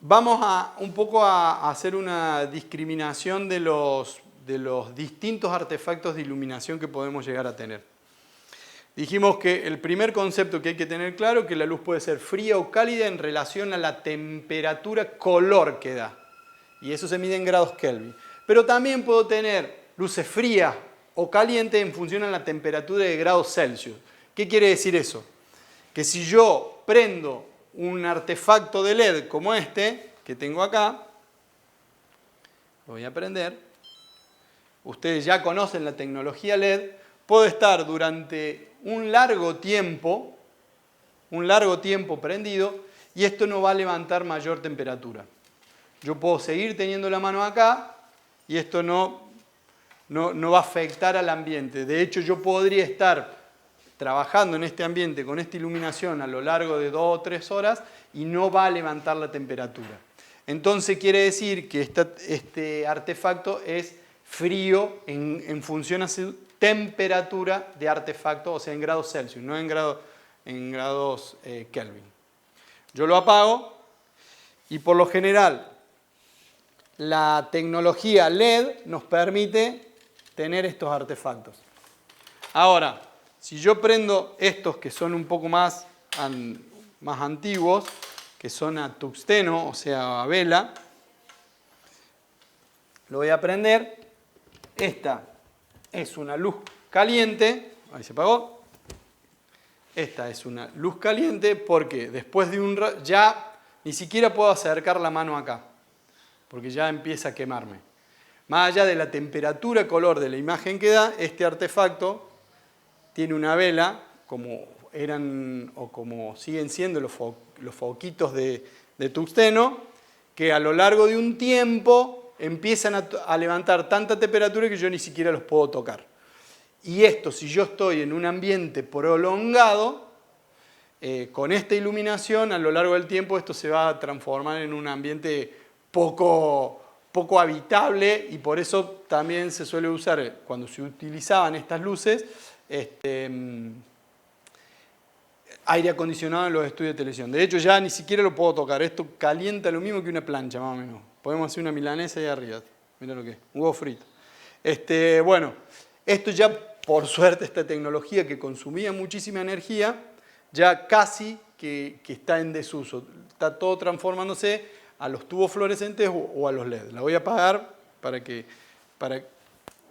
vamos un poco a hacer una discriminación de los distintos artefactos de iluminación que podemos llegar a tener. Dijimos que el primer concepto que hay que tener claro es que la luz puede ser fría o cálida en relación a la temperatura color que da. Y eso se mide en grados Kelvin. Pero también puedo tener luces frías o calientes en función a la temperatura de grados Celsius. ¿Qué quiere decir eso? Que si yo prendo un artefacto de LED como este, que tengo acá, lo voy a prender. Ustedes ya conocen la tecnología LED. Puedo estar durante un largo tiempo prendido y esto no va a levantar mayor temperatura. Yo puedo seguir teniendo la mano acá y esto no va a afectar al ambiente. De hecho, yo podría estar trabajando en este ambiente con esta iluminación a lo largo de 2 o 3 horas y no va a levantar la temperatura. Entonces quiere decir que este artefacto es frío en función a su temperatura de artefacto, o sea, en grados Celsius, no en grados Kelvin. Yo lo apago y por lo general la tecnología LED nos permite tener estos artefactos. Ahora, si yo prendo estos que son un poco más antiguos, que son a tungsteno, o sea, a vela, lo voy a prender. Esta es una luz caliente, ahí se apagó. Esta es una luz caliente porque después de un rato ya ni siquiera puedo acercar la mano acá, porque ya empieza a quemarme. Más allá de la temperatura color de la imagen que da, este artefacto tiene una vela, como eran o como siguen siendo los foquitos de tungsteno, que a lo largo de un tiempo empiezan a levantar tanta temperatura que yo ni siquiera los puedo tocar. Y esto, si yo estoy en un ambiente prolongado, con esta iluminación, a lo largo del tiempo esto se va a transformar en un ambiente poco habitable y por eso también se suele usar, cuando se utilizaban estas luces, aire acondicionado en los estudios de televisión. De hecho, ya ni siquiera lo puedo tocar. Esto calienta lo mismo que una plancha, más o menos. Podemos hacer una milanesa ahí arriba. Mira lo que es, un huevo frito. Bueno, esto ya, por suerte, esta tecnología que consumía muchísima energía, ya casi que está en desuso. Está todo transformándose a los tubos fluorescentes o a los LED. La voy a apagar para que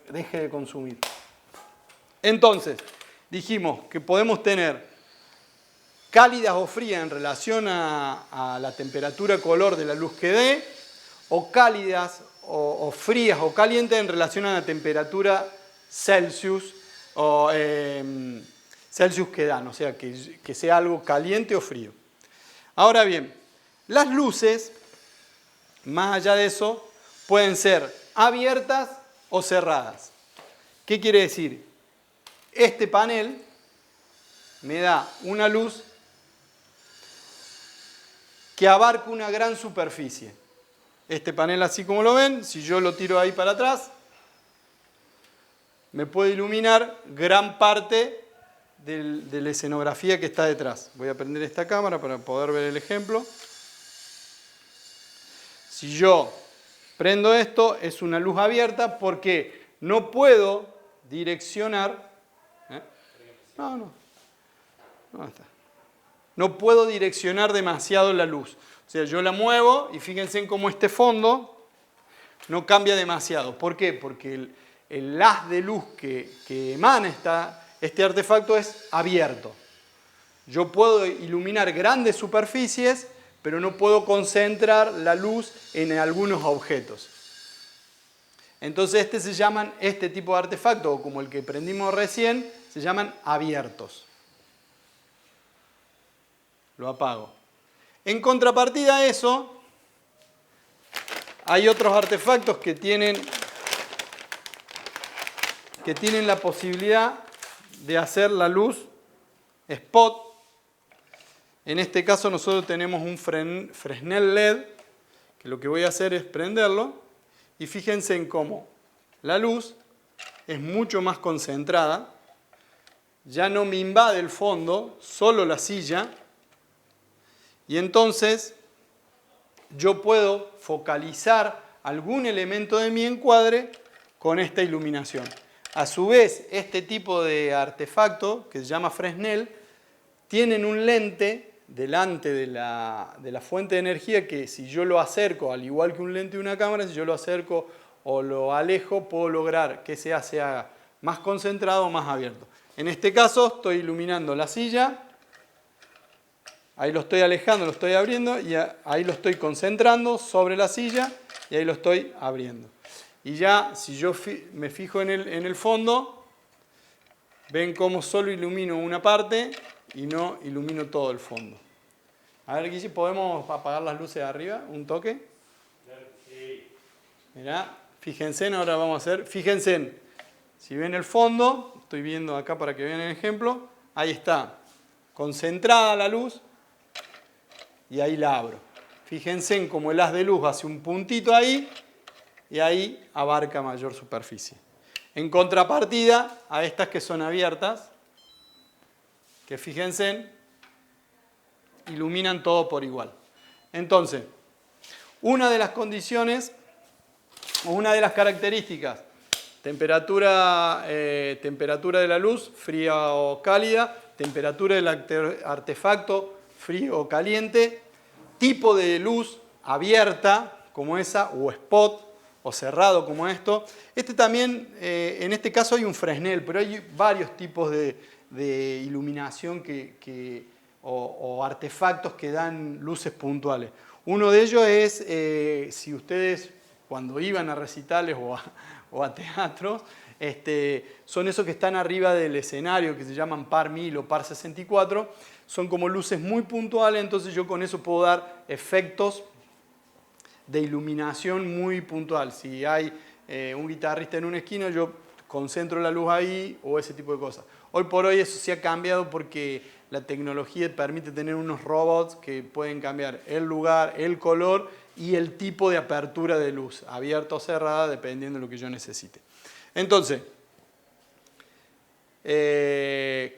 deje de consumir. Entonces, dijimos que podemos tener cálidas o frías en relación a la temperatura color de la luz que dé, o cálidas o frías o calientes en relación a la temperatura Celsius Celsius que dan, o sea, que sea algo caliente o frío. Ahora bien, las luces, más allá de eso, pueden ser abiertas o cerradas. ¿Qué quiere decir? Este panel me da una luz que abarca una gran superficie. Este panel, así como lo ven, si yo lo tiro ahí para atrás, me puede iluminar gran parte de la escenografía que está detrás. Voy a prender esta cámara para poder ver el ejemplo. Si yo prendo esto, es una luz abierta porque no puedo direccionar. No puedo direccionar demasiado la luz. O sea, yo la muevo y fíjense en cómo este fondo no cambia demasiado. ¿Por qué? Porque el haz de luz que emana este artefacto es abierto. Yo puedo iluminar grandes superficies, pero no puedo concentrar la luz en algunos objetos. Entonces este tipo de artefactos, como el que prendimos recién, se llaman abiertos. Lo apago. En contrapartida a eso, hay otros artefactos que tienen la posibilidad de hacer la luz spot. En este caso nosotros tenemos un Fresnel LED, que lo que voy a hacer es prenderlo, y fíjense en cómo la luz es mucho más concentrada, ya no me invade el fondo, solo la silla, y entonces yo puedo focalizar algún elemento de mi encuadre con esta iluminación. A su vez, este tipo de artefacto, que se llama Fresnel, tienen un lente delante de la fuente de energía que si yo lo acerco, al igual que un lente de una cámara, si yo lo acerco o lo alejo, puedo lograr que sea más concentrado o más abierto. En este caso estoy iluminando la silla, ahí lo estoy alejando, lo estoy abriendo y ahí lo estoy concentrando sobre la silla y ahí lo estoy abriendo. Y ya si yo me fijo en el fondo, ven cómo solo ilumino una parte y no ilumino todo el fondo. A ver, Guille, ¿podemos apagar las luces de arriba? ¿Un toque? Sí. Mirá, fíjense, ahora vamos a hacer, fíjense, si ven el fondo, estoy viendo acá para que vean el ejemplo, ahí está, concentrada la luz y ahí la abro. Fíjense en cómo el haz de luz hace un puntito ahí y ahí abarca mayor superficie. En contrapartida a estas que son abiertas, que fíjense, iluminan todo por igual. Entonces, una de las condiciones, o una de las características, temperatura de la luz, fría o cálida, temperatura del artefacto, frío o caliente, tipo de luz abierta, como esa, o spot, o cerrado como esto. Este también, en este caso hay un Fresnel, pero hay varios tipos de iluminación o artefactos que dan luces puntuales. Uno de ellos es, si ustedes cuando iban a recitales o a teatros, son esos que están arriba del escenario, que se llaman par 1000 o par 64, son como luces muy puntuales, entonces yo con eso puedo dar efectos de iluminación muy puntual. Si hay un guitarrista en una esquina, yo concentro la luz ahí o ese tipo de cosas. Hoy por hoy eso se ha cambiado porque la tecnología permite tener unos robots que pueden cambiar el lugar, el color y el tipo de apertura de luz, abierta o cerrada, dependiendo de lo que yo necesite. Entonces,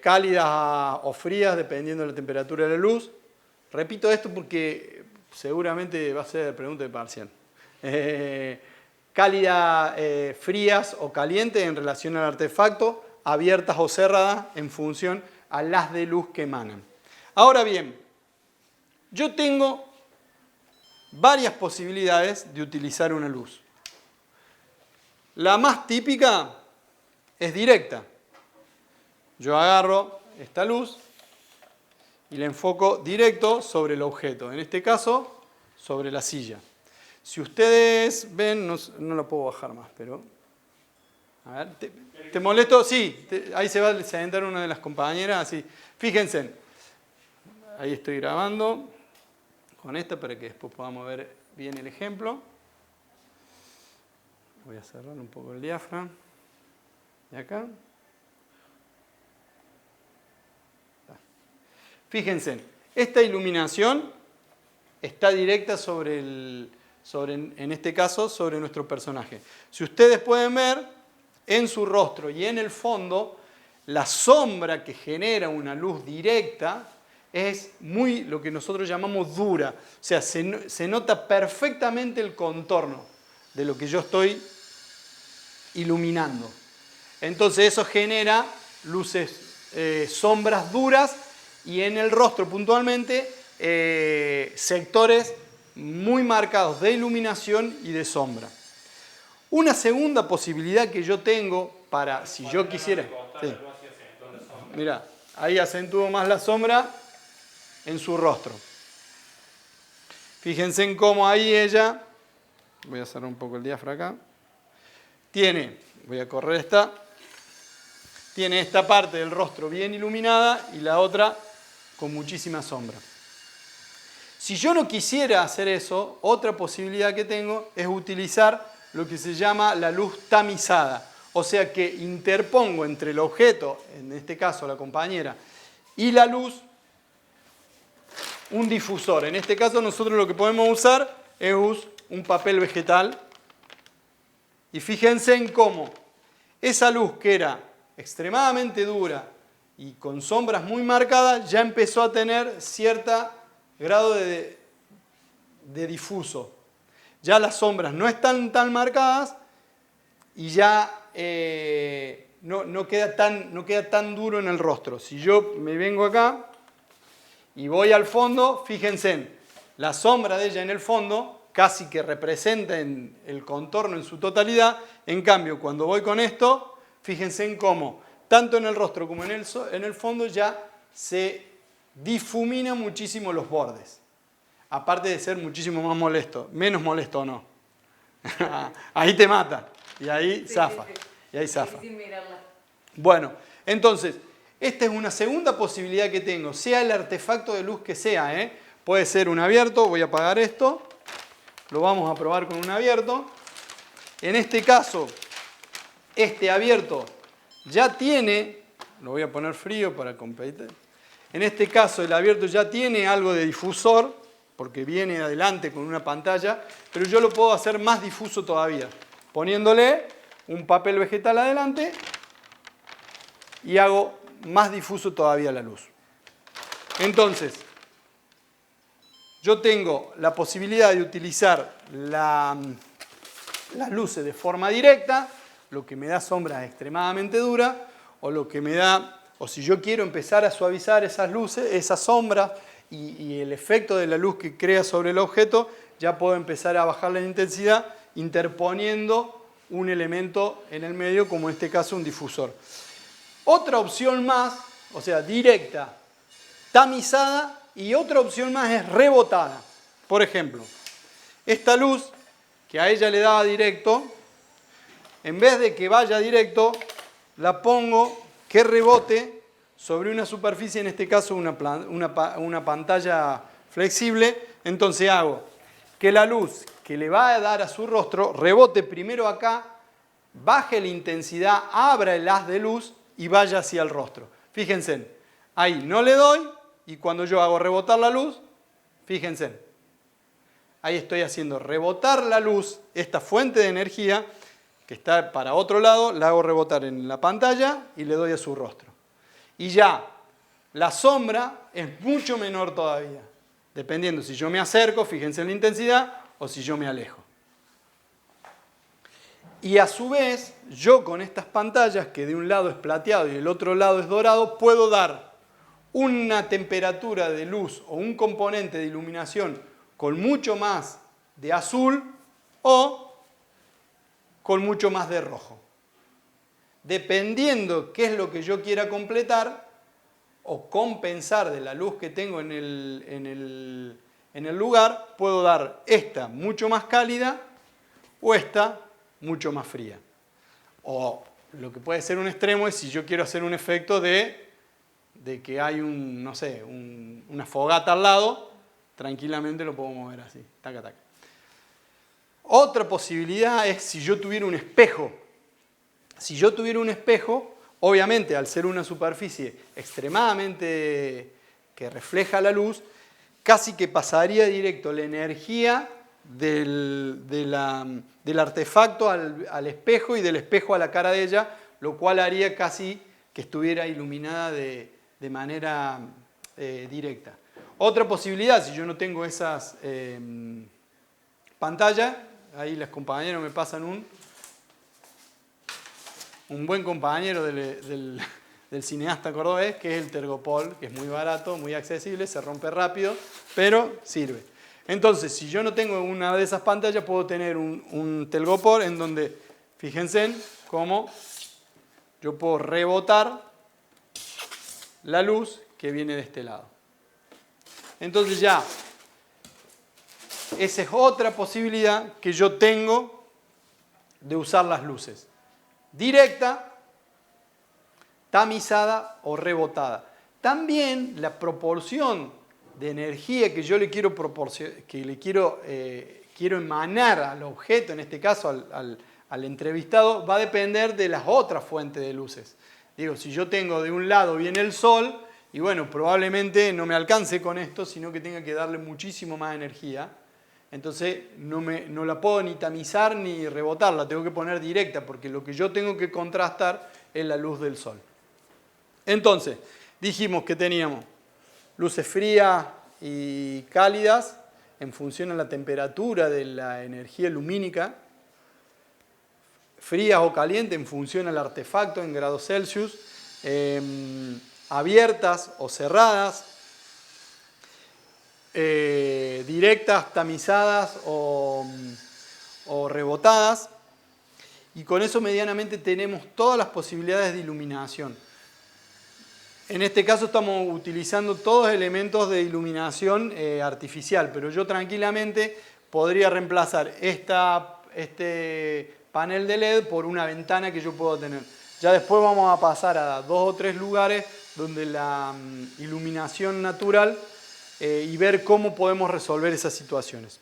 cálidas o frías, dependiendo de la temperatura de la luz. Repito esto porque seguramente va a ser pregunta de parcial. Cálidas, frías o calientes en relación al artefacto, abiertas o cerradas en función al haz de luz que emanan. Ahora bien, yo tengo varias posibilidades de utilizar una luz. La más típica es directa. Yo agarro esta luz y la enfoco directo sobre el objeto, en este caso sobre la silla. Si ustedes ven, no la puedo bajar más, pero... A ver, ¿te molesto? Sí, ahí se va a sentar una de las compañeras, así. Fíjense, ahí estoy grabando con esta para que después podamos ver bien el ejemplo. Voy a cerrar un poco el diafragma. Y acá. Fíjense, esta iluminación está directa en este caso, sobre nuestro personaje. Si ustedes pueden ver, en su rostro y en el fondo, la sombra que genera una luz directa es muy, lo que nosotros llamamos dura. O sea, se nota perfectamente el contorno de lo que yo estoy iluminando. Entonces eso genera luces, sombras duras y en el rostro puntualmente sectores muy marcados de iluminación y de sombra. Una segunda posibilidad que yo tengo para, si yo quisiera... Sí. Mirá, ahí acentúo más la sombra en su rostro. Fíjense en cómo ahí ella, voy a cerrar un poco el diafragma acá, voy a correr tiene esta parte del rostro bien iluminada y la otra con muchísima sombra. Si yo no quisiera hacer eso, otra posibilidad que tengo es utilizar lo que se llama la luz tamizada. O sea que interpongo entre el objeto, en este caso la compañera, y la luz, un difusor. En este caso nosotros lo que podemos usar es un papel vegetal. Y fíjense en cómo esa luz que era extremadamente dura y con sombras muy marcadas, ya empezó a tener cierto grado de de difuso. Ya las sombras no están tan marcadas y ya no queda tan duro en el rostro. Si yo me vengo acá y voy al fondo, fíjense, la sombra de ella en el fondo casi que representa el contorno en su totalidad. En cambio, cuando voy con esto, fíjense en cómo, tanto en el rostro como en el fondo, ya se difuminan muchísimo los bordes. Aparte de ser muchísimo más molesto, menos molesto o no. Ahí te mata y ahí zafa. Sí. Y ahí zafa. Sin mirarla. Bueno, entonces, esta es una segunda posibilidad que tengo, sea el artefacto de luz que sea, ¿eh? Puede ser un abierto, voy a apagar esto, lo vamos a probar con un abierto. En este caso, este abierto ya tiene, lo voy a poner frío para competir. En este caso, el abierto ya tiene algo de difusor, porque viene adelante con una pantalla, pero yo lo puedo hacer más difuso todavía, poniéndole un papel vegetal adelante y hago más difuso todavía la luz. Entonces, yo tengo la posibilidad de utilizar las luces de forma directa, lo que me da sombras extremadamente duras, o lo que me da, o si yo quiero empezar a suavizar esas luces, esas sombras y el efecto de la luz que crea sobre el objeto, ya puedo empezar a bajar la intensidad interponiendo un elemento en el medio, como en este caso un difusor. Otra opción más, o sea, directa, tamizada, y otra opción más es rebotada. Por ejemplo, esta luz que a ella le daba directo, en vez de que vaya directo, la pongo que rebote sobre una superficie, en este caso una pantalla flexible. Entonces hago que la luz que le va a dar a su rostro rebote primero acá, baje la intensidad, abra el haz de luz y vaya hacia el rostro. Fíjense, ahí no le doy y cuando yo hago rebotar la luz, fíjense, ahí estoy haciendo rebotar la luz, esta fuente de energía que está para otro lado, la hago rebotar en la pantalla y le doy a su rostro. Y ya, la sombra es mucho menor todavía, dependiendo si yo me acerco, fíjense en la intensidad, o si yo me alejo. Y a su vez, yo con estas pantallas, que de un lado es plateado y del otro lado es dorado, puedo dar una temperatura de luz o un componente de iluminación con mucho más de azul o con mucho más de rojo. Dependiendo qué es lo que yo quiera completar o compensar de la luz que tengo en el lugar, puedo dar esta mucho más cálida o esta mucho más fría. O lo que puede ser un extremo es si yo quiero hacer un efecto de que hay una fogata al lado, tranquilamente lo puedo mover así, taca, taca. Otra posibilidad es si yo tuviera un espejo. Si yo tuviera un espejo, obviamente al ser una superficie extremadamente que refleja la luz, casi que pasaría directo la energía del artefacto al espejo y del espejo a la cara de ella, lo cual haría casi que estuviera iluminada de manera directa. Otra posibilidad, si yo no tengo esas pantallas, ahí los compañeros me pasan un buen compañero del cineasta cordobés, que es el Tergopol, que es muy barato, muy accesible, se rompe rápido, pero sirve. Entonces, si yo no tengo una de esas pantallas, puedo tener un Telgopor en donde, fíjense cómo yo puedo rebotar la luz que viene de este lado. Entonces ya, esa es otra posibilidad que yo tengo de usar las luces. Directa, tamizada o rebotada. También la proporción de energía que yo le quiero quiero emanar al objeto, en este caso al entrevistado, va a depender de las otras fuentes de luces. Digo, si yo tengo de un lado viene el sol, y bueno, probablemente no me alcance con esto, sino que tenga que darle muchísimo más energía. Entonces no la puedo ni tamizar ni rebotar, la tengo que poner directa, porque lo que yo tengo que contrastar es la luz del sol. Entonces, dijimos que teníamos luces frías y cálidas, en función a la temperatura de la energía lumínica, frías o calientes en función al artefacto en grados Celsius, abiertas o cerradas, directas, tamizadas o rebotadas, y con eso medianamente tenemos todas las posibilidades de iluminación. En este caso estamos utilizando todos elementos de iluminación artificial, pero yo tranquilamente podría reemplazar este panel de LED por una ventana que yo puedo tener. Ya después vamos a pasar a 2 o 3 lugares donde la iluminación natural y ver cómo podemos resolver esas situaciones.